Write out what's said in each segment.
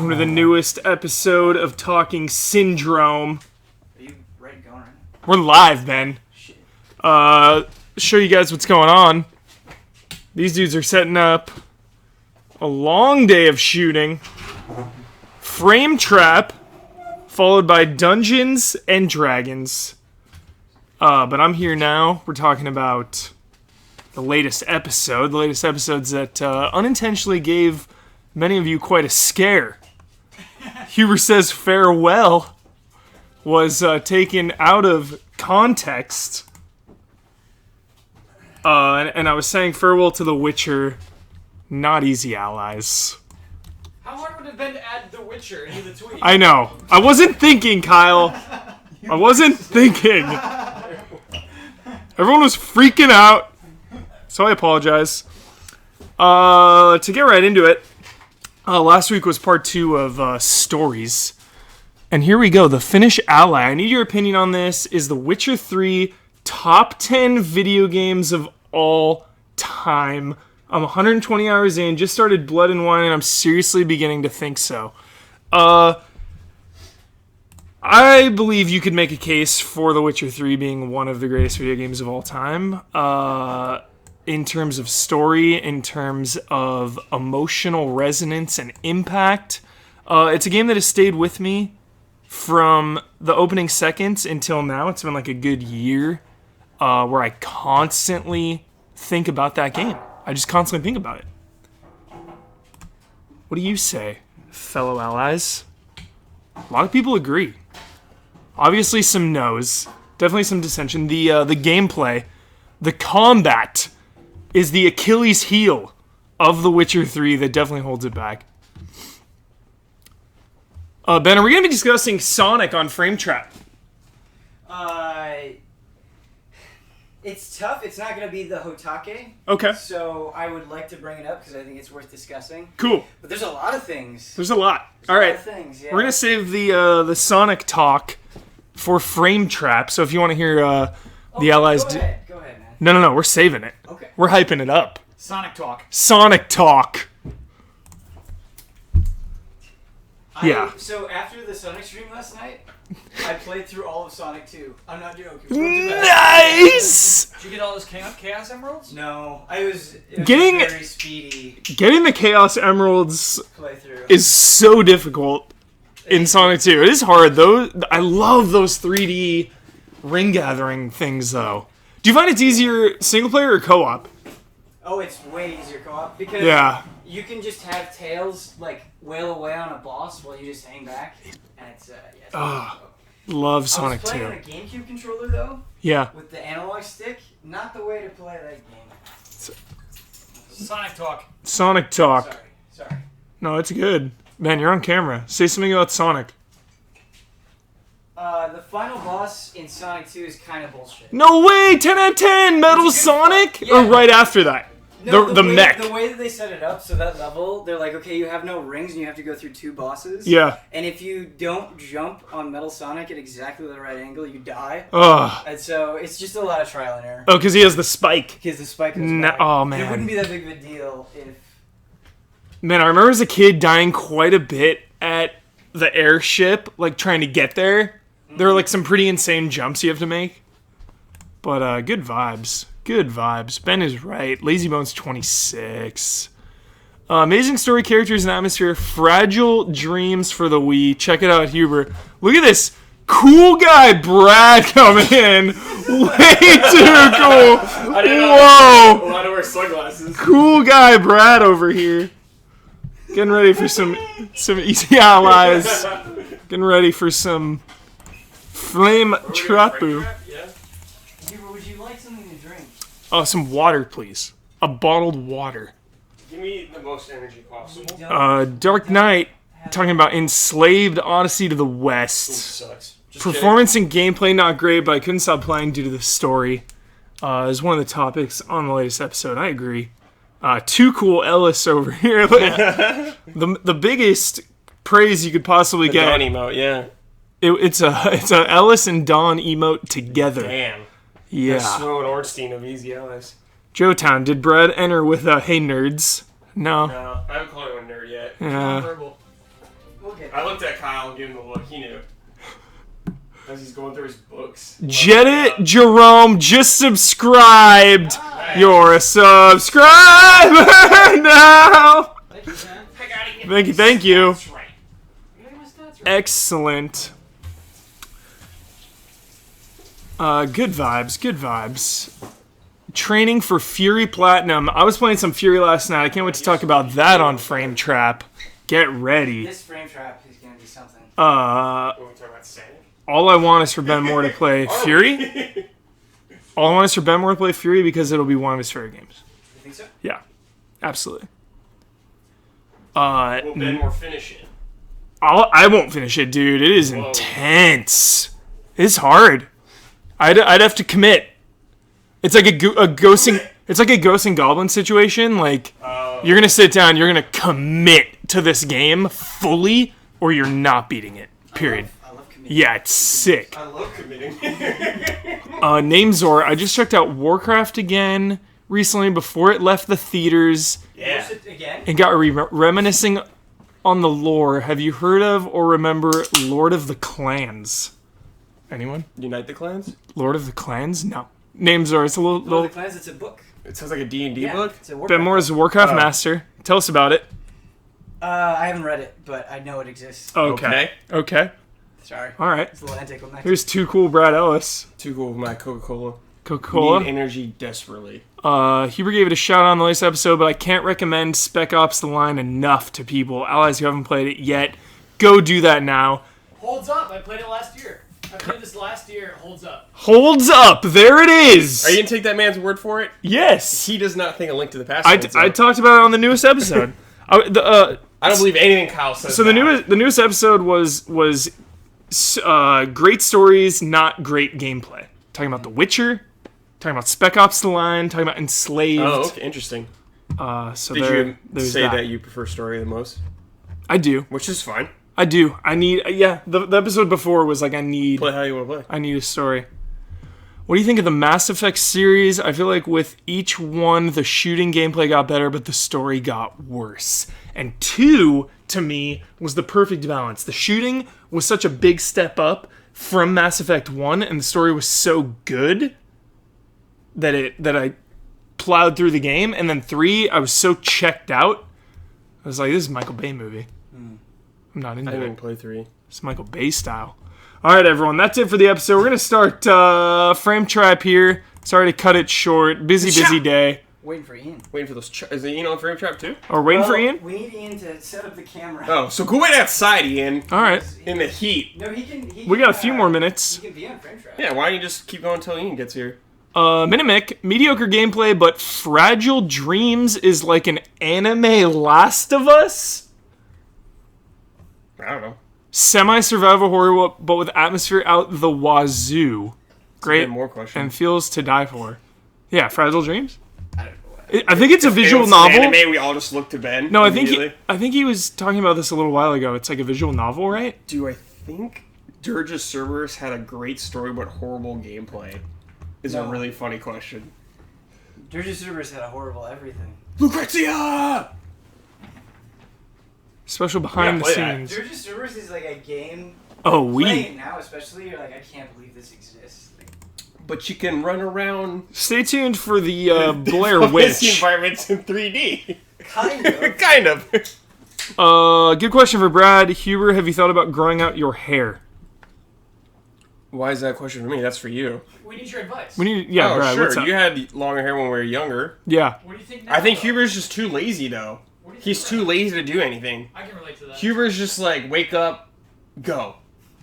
welcome to the newest episode of Talking Syndrome. Are you ready to go right now? We're live, Ben. Shit. Show you guys what's going on. These dudes are setting up a long day of shooting. Frame Trap, followed by Dungeons and Dragons. But I'm here now. We're talking about the latest episode. The latest episodes that unintentionally gave many of you quite a scare. Huber Says Farewell was taken out of context. And I was saying farewell to The Witcher. Not easy allies. How hard would it have been to add The Witcher into the tweet? I know. I wasn't thinking, Kyle. I wasn't thinking. Everyone was freaking out. So I apologize. To get right into it, last week was part 2 of stories. And here we go. The Finnish Ally. I need your opinion on this. Is The Witcher 3 top 10 video games of all time? I'm 120 hours in, just started Blood and Wine, and I'm seriously beginning to think so. I believe you could make a case for The Witcher 3 being one of the greatest video games of all time. In terms of story, in terms of emotional resonance and impact. It's a game that has stayed with me from the opening seconds until now. It's been like a good year where I constantly think about that game. I just constantly think about it. What do you say, fellow allies? A lot of people agree. Obviously some no's. Definitely some dissension. The gameplay, the combat is the Achilles heel of The Witcher 3 that definitely holds it back. Ben, are we going to be discussing Sonic on Frame Trap? It's tough. It's not going to be the Hotake. Okay. So I would like to bring it up because I think it's worth discussing. Cool. But there's a lot of things. There's a lot. All A right. lot of things, yeah. We're going to save the Sonic talk for Frame Trap. So if you want to hear the allies... Go ahead, man. No. We're saving it. Okay. We're hyping it up. Sonic Talk. Sonic talk. Yeah. So after the Sonic stream last night, I played through all of Sonic 2. I'm not joking. Nice! Did you get all those Chaos Emeralds? No, it was Getting- a very speedy Getting the Chaos Emeralds playthrough. is so difficult in Sonic 2. It is hard, though. I love those 3D ring gathering things, though. Do you find it's easier single player or co-op? Oh, it's way easier co-op because you can just have Tails like wail away on a boss while you just hang back, and it's Love Sonic I was playing 2. on a GameCube controller though, Yeah. with the analog stick. Not the way to play that game. Sonic Talk. Sonic talk. Sorry. No, it's good. Man, you're on camera. Say something about Sonic. The final boss in Sonic 2 is kind of bullshit. No way! 10 out of 10! Metal It's a good Sonic? fight. Or Yeah. right after that? No, the mech. The way that they set it up, so that level, they're like, okay, you have no rings and you have to go through 2 bosses. Yeah. And if you don't jump on Metal Sonic at exactly the right angle, you die. Ugh. And so it's just a lot of trial and error. Oh, because he has the spike. Because the spike is No, back. oh, And man. it wouldn't be that big of a deal if... Man, I remember as a kid dying quite a bit at the airship, like trying to get there. There are like some pretty insane jumps you have to make. But good vibes. Good vibes. Ben is right. Lazy Bones 26. Amazing story, characters, and atmosphere. Fragile Dreams for the Wii. Check it out, Huber. Look at this cool guy Brad coming in. Way too cool. Whoa. I had to wear sunglasses. Cool guy Brad over here. Getting ready for some easy allies. Getting ready for some flame trapu. Yeah. Huber, would you like something to drink? Oh, some water, please. A bottled water. Give me the most energy possible. Dark Knight, talking about Enslaved Odyssey to the West. Sucks. Just Performance and gameplay not great, but I couldn't stop playing due to the story. Is one of the topics on the latest episode. I agree. Too cool Ellis over here. the biggest praise you could possibly The get. Dawn emote, yeah. It's a Ellis and Dawn emote together. Damn. Yeah. Snow and Ornstein of Easy Ellis. Joetown, did Brad enter with hey nerds? No. No, I haven't called him a nerd yet. Yeah. Verbal. We'll get I looked at Kyle and gave him the look. He knew. As he's going through his books. Jedit Jerome just subscribed. Nice. You're a subscriber now. Thank you, man. Thank you. That's right. You got my stats right. Excellent. Good vibes. Training for Fury Platinum. I was playing some Fury last night. I can't wait to talk about that on Frame Trap. Get ready. This frame trap is gonna be something. When we talk about Sonic. All I want is for Ben Moore to play Fury. All I want is for Ben Moore to play Fury because it'll be one of his favorite games. You think so? Yeah, absolutely. Will Ben Moore finish it? I won't finish it, dude. It is Whoa. intense. It's hard. I'd have to commit. It's like a ghosting. It's like a ghost and goblin situation. Like you're gonna sit down. You're gonna commit to this game fully, or you're not beating it. Period. I love committing. Yeah, it's sick. I love committing. Namezor. I just checked out Warcraft again recently before it left the theaters Yeah. Watch it again? and got reminiscing on the lore. Have you heard of or remember Lord of the Clans? Anyone? Unite the Clans? Lord of the Clans? No. Namezor. It's a Lord of little the Clans, it's a book. It sounds like a D&D Yeah, book. it's a Warcraft Ben Moore is a Warcraft Oh. master. Tell us about it. I haven't read it, but I know it exists. Okay. Sorry. All right. It's a little anticlimactic. Here's Too Cool Brad Ellis. Too cool with my Coca-Cola. Coca-Cola. Need energy desperately. Huber gave it a shout out on the latest episode, but I can't recommend Spec Ops The Line enough to people. Allies who haven't played it yet, go do that now. Holds up. I played it last year. I played this last year. It holds up. Holds up. There it is. Are you going to take that man's word for it? Yes. He does not think A Link to the Past I holds up. talked about it on the newest episode. I don't believe anything Kyle says. So the now. newest episode was great stories, not great gameplay. Talking about The Witcher, talking about Spec Ops: The Line, talking about Enslaved. Oh, okay. Interesting. So Did there, you there's say that you prefer story the most? I do. Which is fine. I do. I need. Yeah. The episode before was like I need. Play how you want to play. I need a story. What do you think of the Mass Effect series? I feel like with each one, the shooting gameplay got better, but the story got worse. And 2, to me, was the perfect balance. The shooting was such a big step up from Mass Effect 1, and the story was so good that I plowed through the game. And then 3, I was so checked out. I was like, this is a Michael Bay movie. I'm not I into didn't it. even play 3. It's Michael Bay style. All right, everyone. That's it for the episode. We're going to start Frame Trap here. Sorry to cut it short. Busy day. Waiting for Ian. Waiting for those. Is Ian on Frame Trap too? Or waiting for Ian? We need Ian to set up the camera. Oh, so go wait outside, Ian. All right. In the heat. No, he can. We got a few more minutes. He can be on frame trap. Yeah, why don't you just keep going until Ian gets here? Minimic, mediocre gameplay, but Fragile Dreams is like an anime Last of Us? I don't know. Semi-survival horror, but with atmosphere out the wazoo. Great. More questions. And feels to die for. Yeah, Fragile Dreams? I don't know. I think it's a visual It's novel. An anime, we all just look to Ben. No, I think immediately. he was talking about this a little while ago. It's like a visual novel, right? Do I think Dirge's Cerberus had a great story but horrible gameplay? Is a No. really funny question. Dirge Cerberus had a horrible everything. Lucrezia! Special behind the play that. scenes. Dirge Cerberus is like a game. Oh, Playing we. it now, especially, you're like, I can't believe this exists. Like, But you can run around Stay tuned for the Blair fantasy Witch. environments in 3D. kind of. Kind of. Good question for Brad. Huber, have you thought about growing out your hair? Why is that a question for me? That's for you. We need your advice. We need, yeah, oh, Brad. sure. What's up? You had longer hair when we were younger. Yeah. What do you think now? I think though? Huber's just too lazy, though. What do you He's think too now? lazy to do anything. I can relate to that. Huber's just like, wake up, go.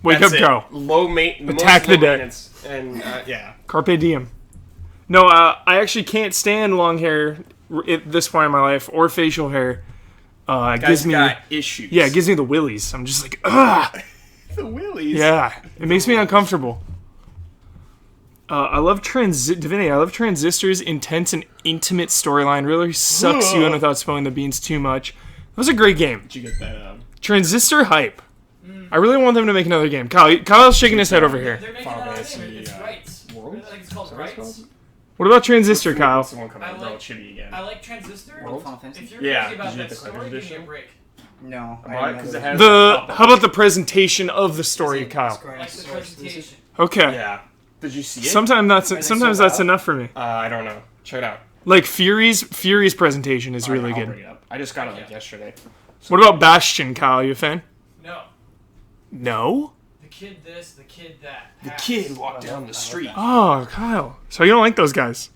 Wake That's up, it. go. Low Attack the day. And yeah. Carpe diem. No, I actually can't stand long hair at this point in my life or facial hair. It Guys gives me, got issues. yeah, it gives me the willies. I'm just like, ugh. the willies. Yeah, it makes me uncomfortable. I love Divinity. I love Transistor's intense and intimate storyline. Really sucks you in without spilling the beans too much. That was a great game. Did you get that? Transistor hype. I really want them to make another game. Kyle's shaking his head over here. They're making Final another Fantasy, game. It's Rights. Worlds? I think it's called Is that what it's Rights. called? What about Transistor, Kyle? What's the one coming I out? like- Oh, it should be again. I like Transistor. World Final Fantasy? If you're Yeah, crazy about did you that get the story, collector's give me a edition? break. No. Why? Because it has How about the presentation of the story, Kyle? Like the presentation. Okay. Yeah. Did you see it? Sometimes they that's sold out? enough for me. I don't know. Check it out. Like Fury's presentation is really I'll good. bring it up. I just got it like yesterday. What about Bastion, Kyle? You a fan? No. No. The kid this, the kid that. The Pass. kid walked down the street. Oh, Kyle. So you don't like those guys?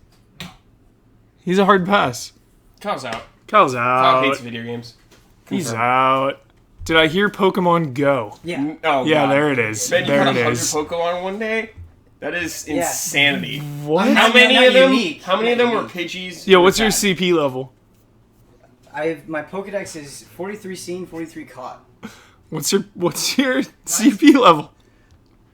He's a hard pass. Kyle's out. Kyle's Kyle out. hates video games. He's Confirmed. out. Did I hear Pokemon Go? Yeah. Oh, Yeah, God. there it is. Man, you There caught it 100 is. Pokemon one day? That is Yeah. insanity. What? I'm How not- many not of them? unique. How many of Not them were unique. Pidgeys? Yo, what's your Bad. CP level? My Pokedex is 43 seen, 43 caught. What's your CP level?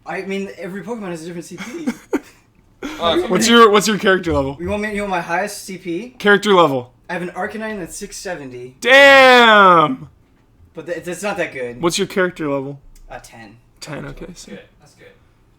I mean, every Pokemon has a different CP. What's your character level? You want my highest CP? Character level. I have an Arcanine that's 670, Damn. but it's not that good. What's your character level? 10. 10. Okay. That's So good. That's good.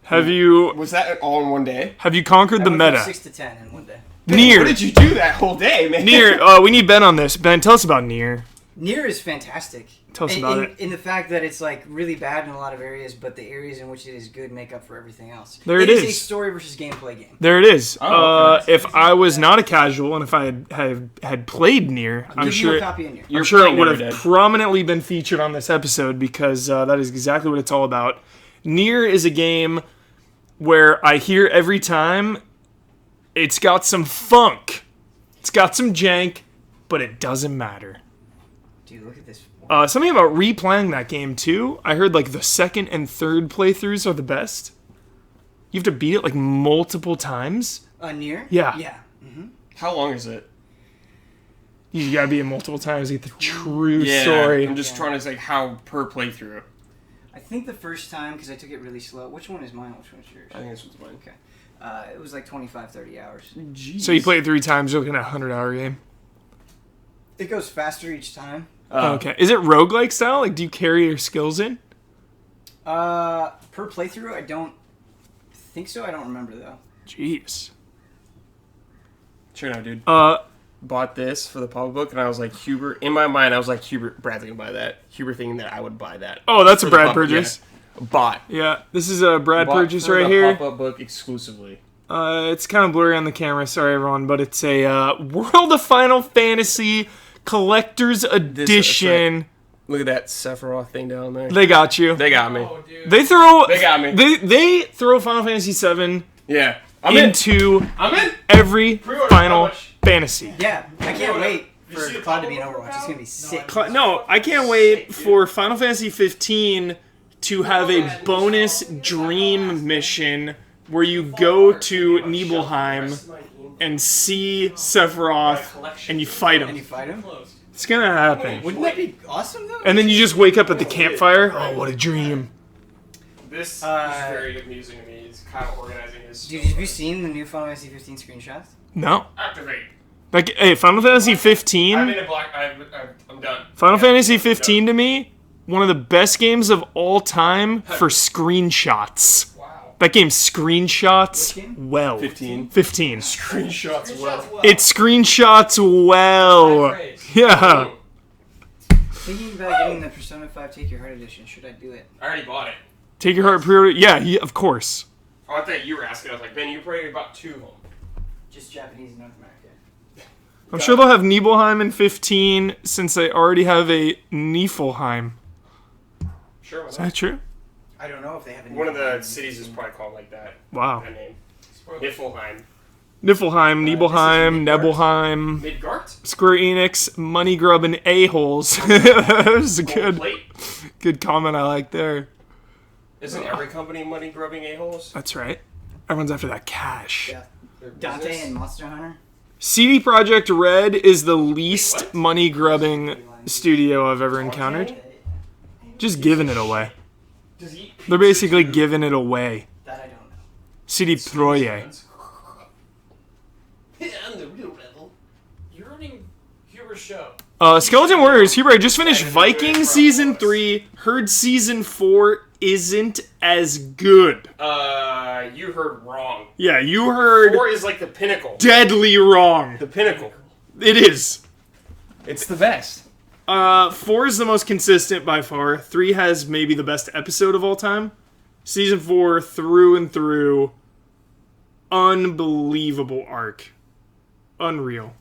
have you Was that all in one day? conquered I the went from meta? 6 to 10 in one day. Nier. What did you do that whole day, man? Nier. We need Ben on this. Ben, tell us about Nier. Nier is fantastic. Tell us in, about in, it. In the fact that it's like really bad in a lot of areas, but the areas in which it is good make up for everything else. There it is a is. story versus gameplay game. There it is. Oh, okay. If I was not a casual and if I had played Nier, I'm Give you sure a copy in here. I'm sure it playing would Never have Dead. prominently been featured on this episode because that is exactly what it's all about. Nier is a game where I hear every time it's got some funk, it's got some jank, but it doesn't matter. Dude, look at this. Something about replaying that game too. I heard like the second and third playthroughs are the best. You have to beat it like multiple times. Nier? Yeah. Yeah. How long is it? You gotta beat it multiple times to get the true Yeah, story. I'm just trying to say how per playthrough. I think the first time, because I took it really slow. Which one is mine? Which one is yours? I think this one's mine. Okay. It was like 25, 30 hours. Jeez. So you play it 3 times, you're looking at a 100-hour game. It goes faster each time. Okay. Is it roguelike style? Like, do you carry your skills in? Per playthrough, I don't think so. I don't remember, though. Jeez. Check it out, dude. Uh, Bought this for the public book, and I was like, Hubert. In my mind, I was like, Brad's gonna buy that. Hubert thinking that I would buy that. oh, that's a For the Brad pub- purchase. Yeah. Bought. Yeah, this is a Brad Bought purchase for right the here. Pop-up book exclusively. It's kind of blurry on the camera, sorry everyone, but it's a World of Final Fantasy Collector's Edition. Look at that Sephiroth thing down there. They got you. They got me. Oh, dude. They throw. They got me. They throw Final Fantasy VII Yeah. I'm in. into I'm in. every Pre-order, how Final much? Fantasy. Yeah, I can't wait You for see the Cloud to be in pop-up Overwatch. It's gonna be sick. No, I can't wait for Final Fantasy 15 to have a bonus dream mission where you go to Nibelheim and see Sephiroth and you fight And you him. fight him? It's gonna happen. Wouldn't that be awesome, though? And then you just wake up at the campfire. Oh, what a dream. This is very amusing to me. It's kind of organizing his. Dude, have you seen the new Final Fantasy 15 screenshots? No. Activate. Like, hey, Final Fantasy 15. I'm in a black. I'm done. Final Fantasy 15 to me, one of the best games of all time for screenshots. Wow. That game screenshots Which game? well. 15. 15. Screenshots. Well. It screenshots well. High praise. Yeah. Thinking about getting the Persona 5 Take Your Heart edition. Should I do it? I already bought it. Take your heart pre-order. Yeah, of course. Oh, I thought you were asking. I was like, Ben, you probably bought 2 of them. Just Japanese and North America. I'm sure they'll have Nibelheim in 15 since they already have a Niflheim. Sure. Is that true? I don't know if they have any. One of the cities is probably called like that. Wow. That name. Spoiler. Niflheim. Niflheim, Nibelheim, Midgard. Nebelheim, Midgard. Square Enix, money grubbing a-holes. That was a Gold good plate. comment I like there. Isn't every company money grubbing a-holes? That's right. Everyone's after that cash. Yeah. Dante and Monster Hunter. CD Projekt Red is the least money grubbing studio I've ever encountered. Just giving it away. Does he eat They're basically giving it away. That I don't know. CD Projekt. I'm the real rebel. You're running Huber's show. Skeleton Warriors, Huber, I just finished Viking Season 3. Heard Season 4 isn't as good. You heard wrong. Yeah, you heard 4 is like the pinnacle. deadly wrong. The pinnacle. It is. It's the best. 4 is the most consistent by far. 3 has maybe the best episode of all time. Season 4, through and through, unbelievable arc. Unreal.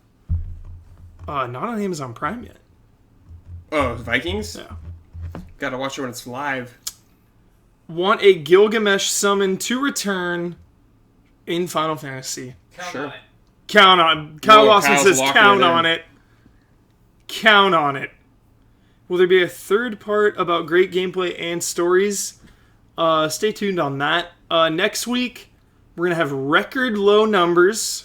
Not on Amazon Prime yet. Oh, Vikings? Yeah. Gotta watch it when it's live. Want a Gilgamesh summon to return in Final Fantasy. Count Sure. on it. Count on. Kyle Lawson Kyle's says locker count there. on it. Count on it. Will there be a third part about great gameplay and stories? Stay tuned on that. Next week, we're going to have record low numbers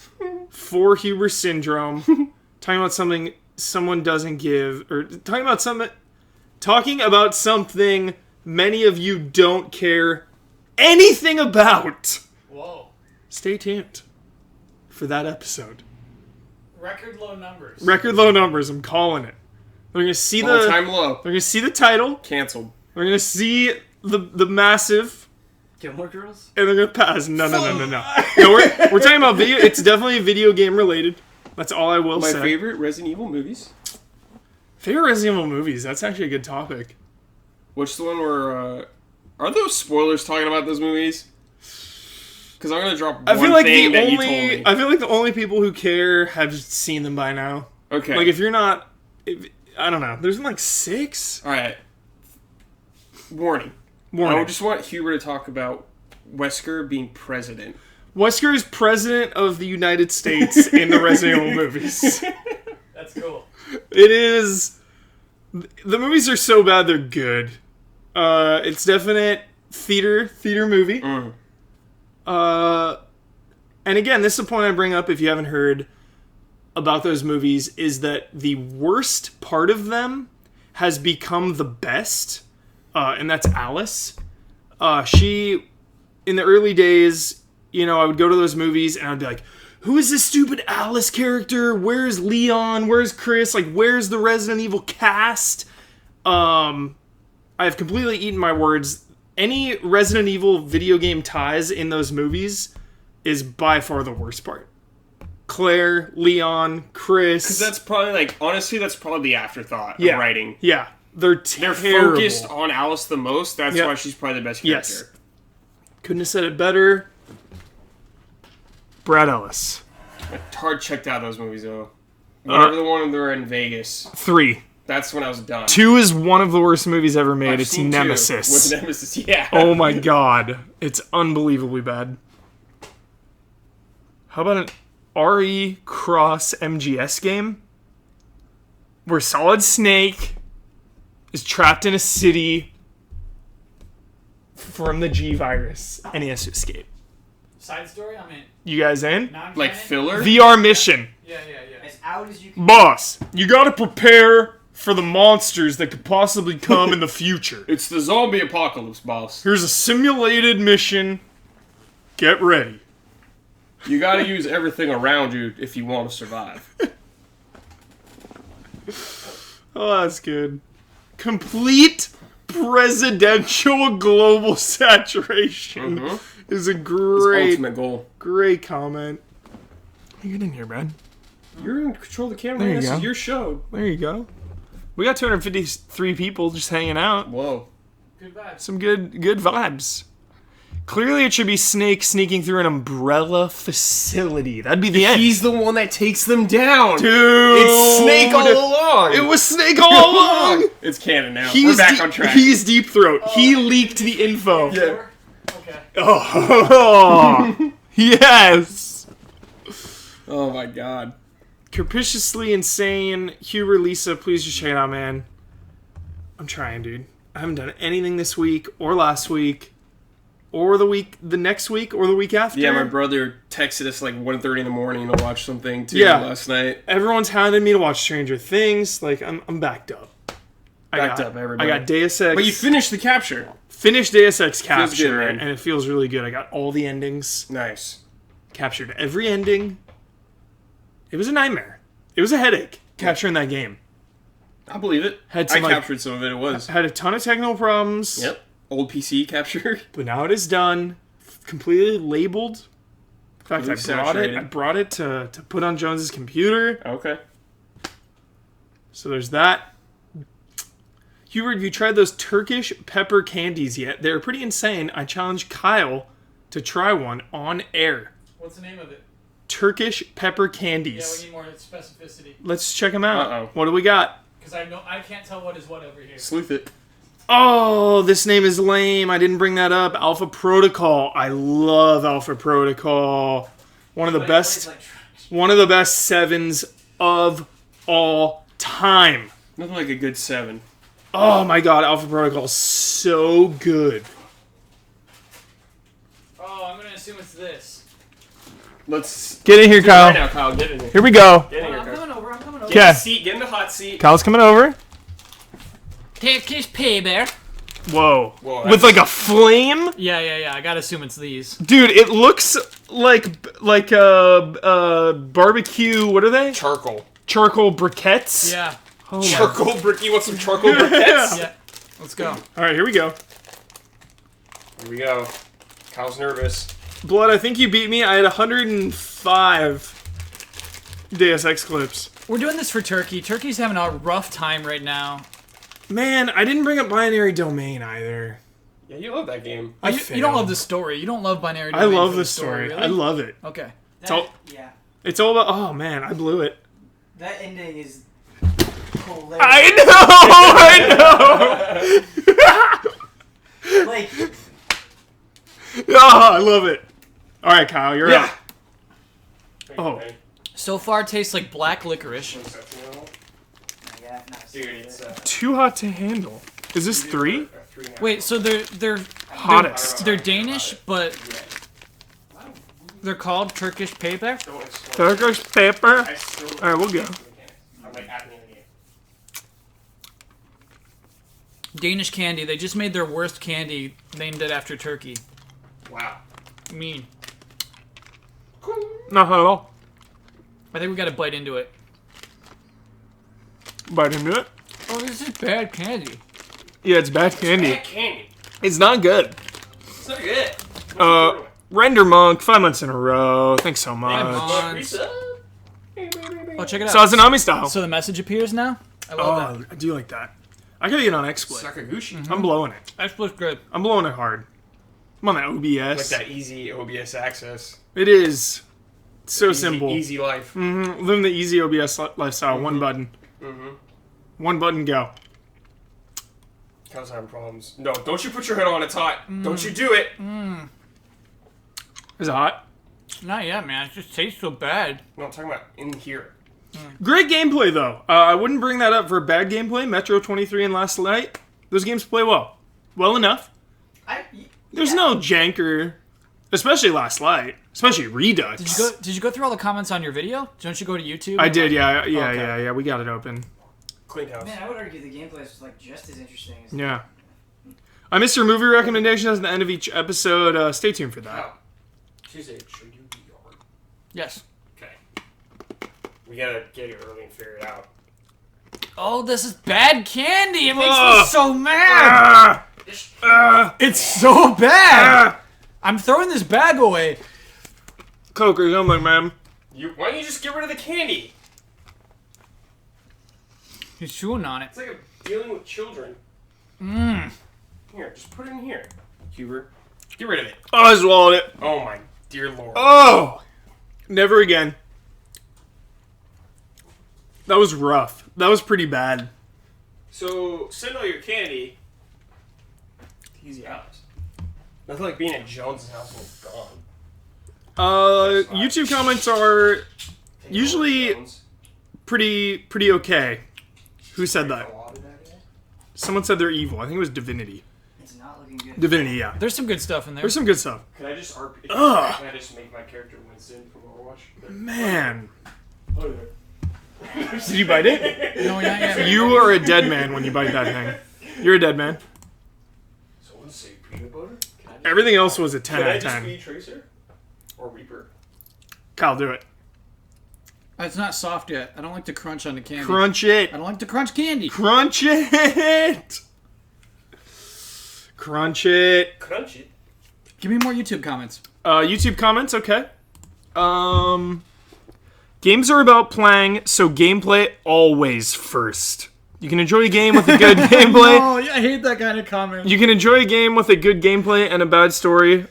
for Huber Syndrome. Talking about something someone doesn't give. Or talking about something many of you don't care anything about. Whoa. Stay tuned for that episode. Record low numbers. Record low numbers. I'm calling it. We're gonna see All-time low. We're gonna see the title. Canceled. We're gonna see the massive, Gilmore Girls? and they're gonna pass. No. No, we're talking about video. It's definitely video game related. That's all I will My say. favorite Resident Evil movies? Favorite Resident Evil movies. That's actually a good topic. Which the one where, are those spoilers talking about those movies? Because I'm gonna drop one I feel like thing the that you told only. me. I feel like the only people who care have seen them by now. Okay. Like if you're not, I don't know. There's like 6. Alright. Warning. I Warning. would just want Huber to talk about Wesker being president. Wesker is president of the United States in the Resident Evil movies. That's cool. It is. The movies are so bad they're good. It's definite theater movie. Mm. And again, this is a point I bring up if you haven't heard about those movies, is that the worst part of them has become the best, and that's Alice. She, in the early days, I would go to those movies and I'd be like, who is this stupid Alice character? Where's Leon? Where's Chris? Like, where's the Resident Evil cast? I've completely eaten my words. Any Resident Evil video game ties in those movies is by far the worst part. Claire, Leon, Chris. Because that's probably, honestly, that's probably the afterthought Yeah. of writing. Yeah. They're They're terrible. focused on Alice the most. That's Yep. why she's probably the best character. Yes. Couldn't have said it better. Brad Ellis. I hard checked out those movies, though. Whatever the one they were in Vegas. 3. That's when I was done. 2 is one of the worst movies ever made. I've It's seen 2 Nemesis. With Nemesis, yeah. Oh my god. It's unbelievably bad. How about an RE Cross MGS game? Where Solid Snake is trapped in a city from the G virus and he has to escape. Side story? I mean, You guys in? non-canon? Like filler? VR mission. Yeah. As out as you can. Boss, you gotta prepare for the monsters that could possibly come in the future. It's the zombie apocalypse, boss. Here's a simulated mission. Get ready. You gotta use everything around you if you want to survive. Oh, that's good. Complete presidential global saturation is a It's great, ultimate goal. great comment. Get in here, man. You're in control of the camera. There you This go. is your show. There you go. We got 253 people just hanging out. Whoa. Good vibes. Some good vibes. Clearly, it should be Snake sneaking through an umbrella facility. That'd be the end. He's the one that takes them down. Dude, It's Snake all along. It was Snake all along. It's canon now. We're back on track. He's Deep Throat. He leaked the info. Yeah. Okay. Oh, yes. Oh my god. Capriciously insane. Huber, Lisa, please just check it out, man. I'm trying, dude. I haven't done anything this week or last week or the next week or the week after. Yeah, my brother texted us like 1:30 in the morning to watch something too last night. Everyone's hounding me to watch Stranger Things. Like, I'm backed up. Backed up, everybody. I got Deus Ex. But you finished the capture. Finished Deus Ex good, Capture, man. and it feels really good. I got all the endings. Nice. Captured every ending. It was a nightmare. It was a headache capturing that game. I believe it. Had I some, captured some of it. It was. Had a ton of technical problems. Yep. Old PC capture. But now it is done. Completely labeled. In fact, Really saturated. I brought it to put on Jones's computer. Okay. So there's that. Hubert, have you tried those Turkish pepper candies yet? They're pretty insane. I challenge Kyle to try one on air. What's the name of it? Turkish pepper Yeah, candies. we need more specificity. Let's check them out. Uh-oh. What do we got? Because I can't tell what is what over here. Sleuth it. Oh, this name is lame. I didn't bring that up. Alpha Protocol. I love Alpha Protocol. One of the best sevens of all time. Nothing like a good 7. Oh my god, Alpha Protocol is so good. Oh, I'm going to assume it's this. Let's Get in here, do it right Kyle. now, Kyle. Get in here. Here we go. Get in here, I'm Kyle. coming over. I'm coming over. Okay. Get in the hot seat. Kyle's coming over. Turkish pay bear. Whoa. Whoa, With like a flame? Yeah. I got to assume it's these. Dude, it looks like barbecue, what are they? Charcoal. Charcoal briquettes? Yeah. Oh my- Charcoal brick. You want some charcoal briquettes? Yeah. Let's go. Alright, here we go. Here we go. Kyle's nervous. Blood, I think you beat me. I had 105 Deus Ex clips. We're doing this for Turkey. Turkey's having a rough time right now. Man, I didn't bring up Binary Domain either. Yeah, you love that game. I You don't failed. love the story. You don't love binary. I Domain love for the story. really? I love it. Okay. all- Yeah. It's all about. Oh man, I blew it. That ending is hilarious. I know. Like, Oh, I love it. All right, Kyle, you're Yeah. up. Oh. So far, it tastes like black licorice. yeah, nice. Dude, it's Too hot to handle. Is this 3? Wait, so they're Hottest. They're Danish, but they're called Turkish pay bear. Turkish pepper. I still All right, we'll go. I'm like at the end of the game. Danish candy. They just made their worst candy, named it after Turkey. Wow. Mean. Not hot at all. I think we got to bite into it. Bite into it. Oh, this is bad candy. Yeah, it's bad candy. Bad candy. It's not good. It's not good. Render Monk, 5 months in a row. Thanks so much. months. Oh, check it out. Sazanami style. So the message appears now? I love Oh, I do like that. I gotta get on XSplit. Sakaguchi. I'm blowing it. that. That looks good. I'm blowing it hard. I'm on that OBS. Like that easy OBS access. It is. So Easy, simple. Easy life. Living the easy OBS lifestyle. One button. One button, go. Kyle's having problems. No, don't you put your head on. It's hot. Don't you do it. Is it hot? Not yet, man. It just tastes so bad. No, I'm talking about in here. Great gameplay, though. I wouldn't bring that up for bad gameplay. Metro 23 and Last Light. Those games play well. Well enough. There's no janker. Especially Last Light. Especially Redux. Did you go through all the comments on your video? Don't you go to YouTube? I did, yeah. Okay. We got it open. Clean house. Man, I would argue the gameplay is like just as interesting as. Yeah. I missed your movie recommendations at the end of each episode. Stay tuned for that. Oh. Tuesday, should you be over? Yes. Okay. We gotta get here early and figure it out. Oh, this is bad candy. It makes me Ugh. so mad. It's so bad. I'm throwing this bag away. Coke or something, man. Why don't you just get rid of the candy? He's chewing on it. It's like dealing with children. Here, just put it in here. Hubert. Get rid of it. Oh, I swallowed it. Oh my dear lord. Oh! Never again. That was rough. That was pretty bad. So, send all your candy to Easy House. Nothing like being at Jones' house and it's gone. YouTube comments are Take usually Jones. pretty okay. Who said that? A lot of that guy. Someone said they're evil. I think it was Divinity. It's not looking good. Divinity, yeah. There's some good stuff in there. There's some good stuff. Can I just RP? Ugh. Can I just make my character Winston from Overwatch? Man. Oh, there. Did you bite it? No, not yet. You are a dead man when you bite that thing. You're a dead man. Someone say peanut butter? Can I just, Everything else was a 10 can out I of just 10. be Tracer? Or Reaper? Kyle, do it. It's not soft yet. I don't like to crunch on the candy. Crunch it. I don't like to crunch candy. Crunch it. Crunch it. Crunch it. Give me more YouTube comments. YouTube comments, okay. Games are about playing, so gameplay always first. You can enjoy a game with a good gameplay. Oh, I hate that kind of comment. You can enjoy a game with a good gameplay and a bad story,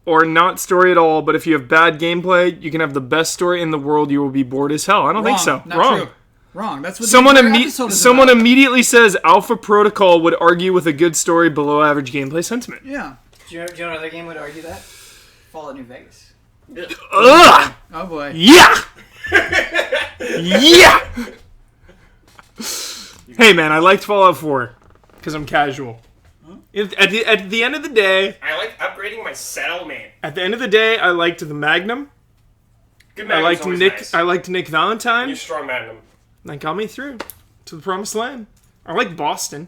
or not story at all. But if you have bad gameplay, you can have the best story in the world. You will be bored as hell. I don't think so. Not Wrong. True. Wrong. That's what Someone the episode is someone about. immediately says Alpha Protocol would argue with a good story below average gameplay sentiment. Yeah. Do you know another game would argue that? Fallout New Vegas. Ugh! Oh boy. Yeah! Yeah! Hey man, I liked Fallout 4 because I'm casual. At the end of the day, I like upgrading my saddle, man. at the end of the day, I liked the Magnum. Good I Magnum's liked always Nick. nice. I liked Nick Valentine. You're strong Magnum. That got me through to the promised land. I like Boston.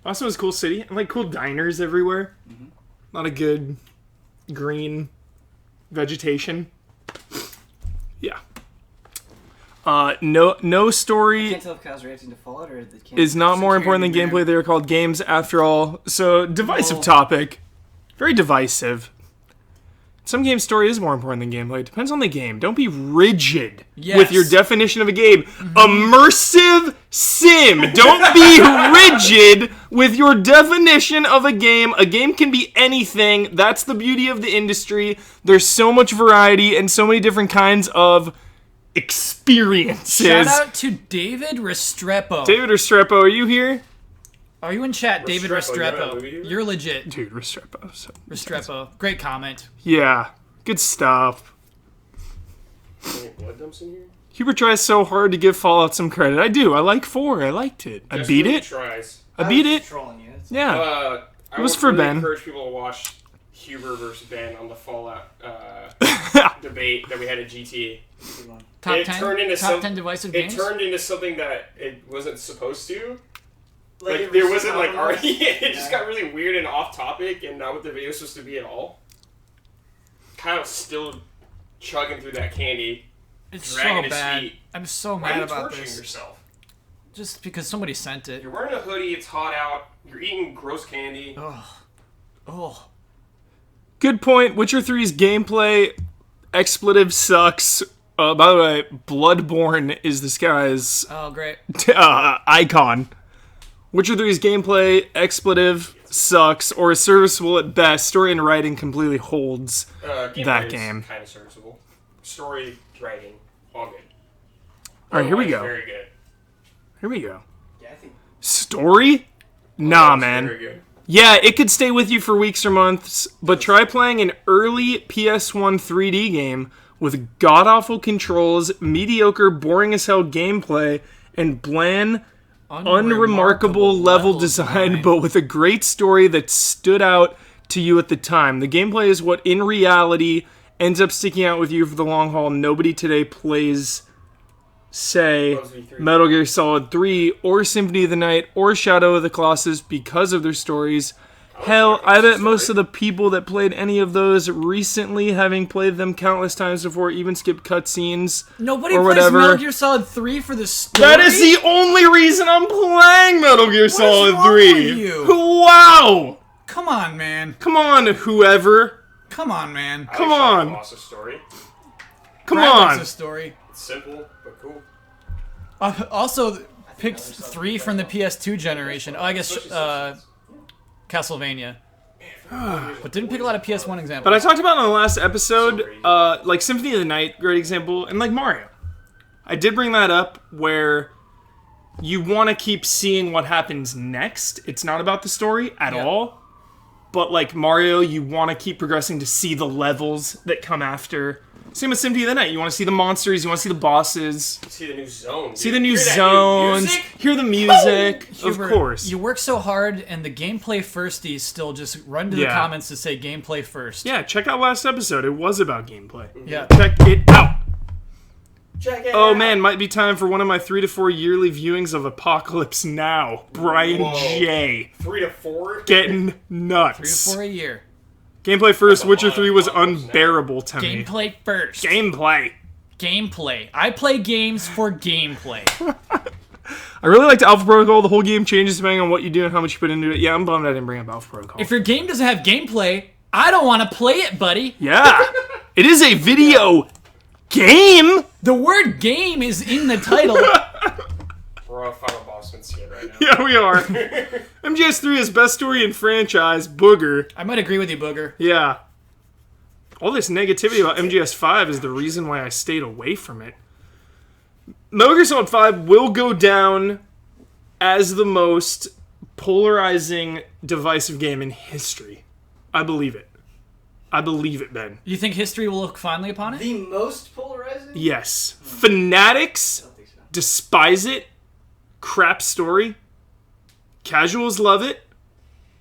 Boston was a cool city. I like cool diners everywhere. A lot of good green vegetation. Yeah. No story Can't tell if Kyle's reacting to Fallout or the is not more important than gameplay. They are called games after all. So, divisive topic. Very divisive. Some game story is more important than gameplay. It depends on the game. Don't be rigid with your definition of a game. Immersive sim. Don't be rigid with your definition of a game. A game can be anything. That's the beauty of the industry. There's so much variety and so many different kinds of experiences. Shout out to David Restrepo. David Restrepo, are you here? Are you in chat, David Restrepo, Restrepo? You're legit. Dude, Restrepo. So, Restrepo. Great comment. yeah, good stuff. Any blood dumps in here? Hubert tries so hard to give Fallout some credit. I do. I like 4. I liked it. I Just beat really it. Tries. I beat it. Trolling you. It's Yeah. I It was would for really Ben. encourage people to watch Huber versus Ben on the Fallout debate that we had at GTA. a good one. Top It 10? turned into Top some- 10 divisive It games? turned into something that it wasn't supposed to. Like it there was wasn't like phenomenal. arguing. It just Yeah. got really weird and off topic, and not what the video was supposed to be at all. Kind of still chugging through that candy. It's dragging so his bad. feet. I'm so Why are mad you about torturing this. yourself? Just because somebody sent it. You're wearing a hoodie. It's hot out. You're eating gross candy. Oh. Good point. Witcher 3's gameplay expletive sucks. By the way, Bloodborne is this guy's Oh, great. icon. Witcher 3's gameplay expletive sucks or is serviceable at best. Story and writing completely holds. Gameplay That is game. kind of serviceable. Story, writing, all good. All right, here we Otherwise, go. Very good. Here we go. Yeah, I think. Story? Nah, Otherwise, man. Very good. Yeah, it could stay with you for weeks or months, but try playing an early PS1 3D game with god-awful controls, mediocre, boring as hell gameplay, and bland, unremarkable level design, but with a great story that stood out to you at the time. The gameplay is what, in reality, ends up sticking out with you for the long haul. Nobody today plays, say, Loves V3. Metal Gear Solid 3 or Symphony of the Night or Shadow of the Colossus because of their stories. Hell, I bet most of the people that played any of those recently, having played them countless times before, even skipped cutscenes. Nobody Or plays whatever. Metal Gear Solid 3 for the story? That is the only reason I'm playing Metal Gear Solid wrong 3. with you? Wow! Come on, man. Come on, whoever. Come on, man. I Come like Shadow on. of the Colossus story. Come Brad likes on. this story. It's simple but cool. Also, picked 3 from the PS2 generation. Oh, I guess Castlevania. But didn't pick a lot of PS1 examples. But I talked about in the last episode, like Symphony of the Night, great example, and like Mario. I did bring that up where you want to keep seeing what happens next. It's not about the story at all. But like Mario, you want to keep progressing to see the levels that come after. Same with Symphony of the Night. You want to see the monsters, you want to see the bosses, See the new zone. see dude. the new Hear that zones, music? hear the music, of Hubert, course. You work so hard, and the gameplay firsties still just run to the Yeah. comments to say gameplay first. Yeah, check out last episode. It was about gameplay. Yeah. Check it out. Check it Oh out. man, might be time for one of my 3 to 4 yearly viewings of Apocalypse Now. Brian Whoa. J. 3 to 4. Getting 3 nuts. to 4 a year. Gameplay first, That's a Witcher lot 3 of was Apocalypse Now. unbearable to me. Gameplay first. Gameplay. Gameplay. I play games for gameplay. I really liked Alpha Protocol. The whole game changes depending on what you do and how much you put into it. Yeah, I'm bummed I didn't bring up Alpha Protocol. If your game doesn't have gameplay, I don't want to play it, buddy. Yeah. It is a video game. The word game is in the title. Bro, final boss announcements here right now. Yeah, we are. MGS3 is best story in franchise. Booger. I might agree with you, Booger. Yeah. All this negativity about MGS5 is the reason why I stayed away from it. Metal Gear Solid 5 will go down as the most polarizing divisive game in history. I believe it. I believe it, Ben. You think history will look fondly upon it? The most polarizing? Yes. Fanatics despise it. Crap story. Casuals love it.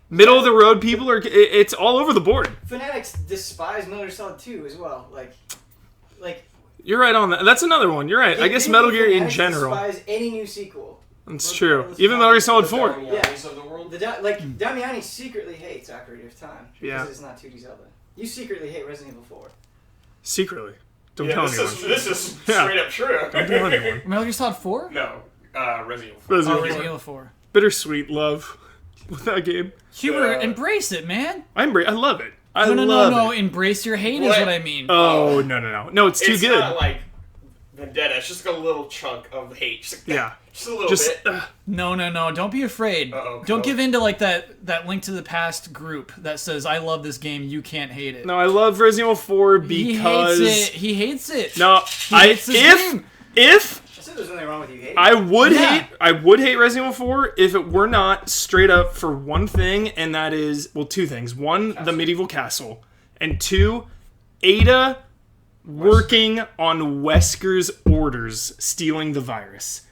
Middle of the road people are... It's all over the board. Fanatics despise Metal Gear Solid 2 as well. Like... You're right on that. That's another one. You're right. I guess Metal Gear in Fanatics general. despise any new sequel. That's true. Even Metal Gear Solid 4. Damianis of the world. Damiani secretly hates Ocarina of Time. Yeah. Because it's not 2D Zelda. You secretly hate Resident Evil 4. Secretly. Don't Yeah, tell this anyone. is straight up true. Don't tell anyone. Metal Gear Solid 4? No, Resident Evil 4. Resident Oh, Evil. Resident Evil 4. Bittersweet love with that game. Huber, embrace it, man. I love it. I No, love it. embrace your hate is What? what I mean. Oh, no. No, it's too It's good. not like Vendetta. It's just like a little chunk of hate. Just like Yeah. Just a little Just bit. No. Don't be afraid. Uh-oh, Don't no. give in to like that Link to the Past group that says, I love this game, you can't hate it. No, I love Resident Evil 4 because... He hates it. No, hates this game. if I said there's nothing wrong with you hating. I would Yeah. hate Resident Evil 4 if it were not straight up for one thing, and that is, well, two things. One, the medieval castle, and two, Ada working on Wesker's orders, stealing the virus.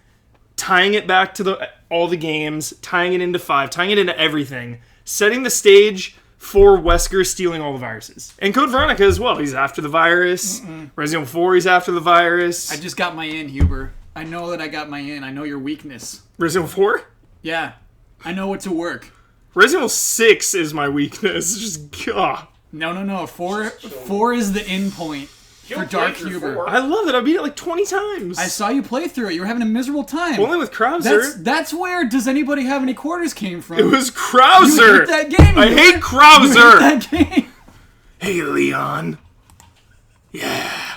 Tying it back to all the games, tying it into 5, tying it into everything, setting the stage for Wesker stealing all the viruses. And Code Veronica as well. He's after the virus. Resident Evil 4, he's after the virus. I just got my in, Huber. I know that I got my in. I know your weakness. Resident Evil 4? Yeah. I know what to work. Resident Evil 6 is my weakness. Just, God. No. 4 is the in point for Dark Huber. I love it. I beat it like 20 times. I saw you play through it. You were having a miserable time. Only with Krauser. That's where Does Anybody Have Any Quarters came from. It was Krauser. You hate that game. I hate You Krauser. hate that game. Hey, Leon. Yeah.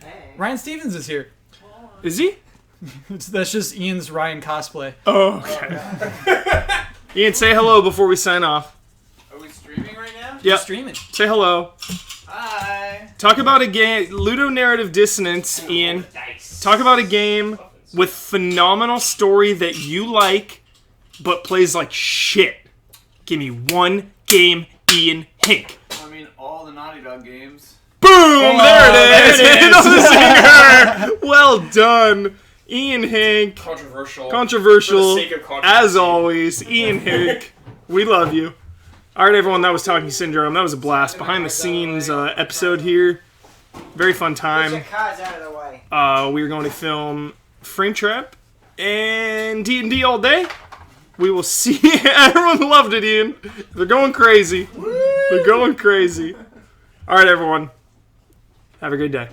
Hey. Ryan Stevens is here. Is he? That's just Ian's Ryan cosplay. Oh, okay. Ian, say hello before we sign off. Are we streaming right now? Yep. Streaming. Say hello. Hi. Talk about a game, ludonarrative dissonance, Ian. Talk about a game with phenomenal story that you like, but plays like shit. Give me one game, Ian Hink. I mean, all the Naughty Dog games. Boom! there it is! there it Hit is. on the zinger! Well done, Ian Hink. Controversial. Controversial, For the sake of controversy. as always. Ian Hink, we love you. All right, everyone, that was Talking Syndrome. That was a blast. Behind the scenes episode here. Very fun Push the time. cards out of the way. We were going to film Frame Trap and D&D all day. We will see. Everyone loved it, Ian. They're going crazy. They're going crazy. All right, everyone. Have a great day.